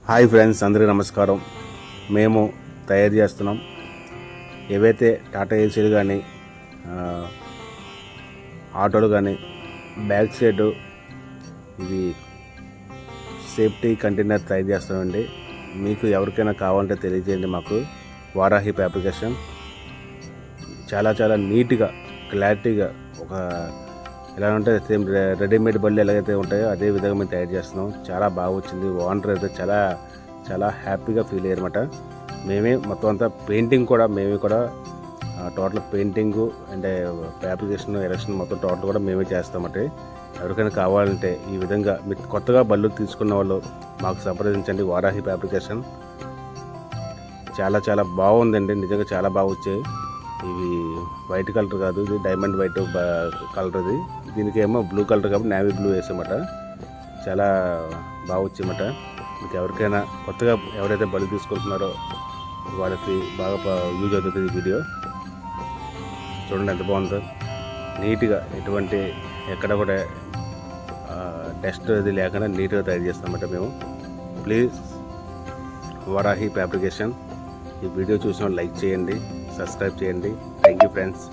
Hi friends, అందరికీ నమస్కారం. మేము తయారు చేస్తున్నాం ఏవైతే టాటా ఏసీలు కానీ ఆటోలు కానీ బ్యాక్ సైడ్ ఇవి సేఫ్టీ కంటైనర్ తయారు చేస్తామండి. మీకు ఎవరికైనా కావాలంటే తెలియజేయండి. మాకు వారాహి ఫ్యాబ్రికేషన్ చాలా చాలా నీట్గా క్లారిటీగా ఒక ఎలా ఉంటే సేమ్ రెడీమేడ్ బళ్ళు ఎలాగైతే ఉంటాయో అదే విధంగా మేము తయారు చేస్తున్నాం. చాలా బాగా వచ్చింది. ఓనర్ అయితే చాలా చాలా హ్యాపీగా ఫీల్ అయ్యారన్నమాట. మేమే మొత్తం అంతా పెయింటింగ్ కూడా మేమే కూడా టోటల్ పెయింటింగు అంటే ఫ్యాబ్రికేషన్ ఎలక్షన్ మొత్తం టోటల్ కూడా మేమే చేస్తామంటే ఎవరికైనా కావాలంటే ఈ విధంగా మీరు కొత్తగా బళ్ళు తీసుకున్న వాళ్ళు మాకు సంప్రదించండి. వారాహి ఫ్యాబ్రికేషన్ చాలా చాలా బాగుందండి. నిజంగా చాలా బాగా వచ్చాయి. ఇవి వైట్ కలర్ కాదు, ఇది డైమండ్ వైట్ కలర్. ఇది దీనికి ఏమో బ్లూ కలర్ కాబట్టి నేవీ బ్లూ వేసామట. చాలా బాగా వచ్చాయన్నమాట. మీకు ఎవరికైనా కొత్తగా ఎవరైతే బళ్ళు తీసుకుంటున్నారో వాళ్ళకి బాగా యూజ్ అవుతుంది ఈ వీడియో. చూడండి ఎంత బాగుందో, నీట్గా ఎటువంటి ఎక్కడ కూడా డస్ట్ అది లేకుండా నీట్గా తయారు చేస్తామన్నమాట మేము. ప్లీజ్ వారాహి ఫ్యాబ్రికేషన్ ఈ వీడియో చూసిన లైక్ చేయండి, సబ్స్క్రైబ్ చేయండి. Thank you friends.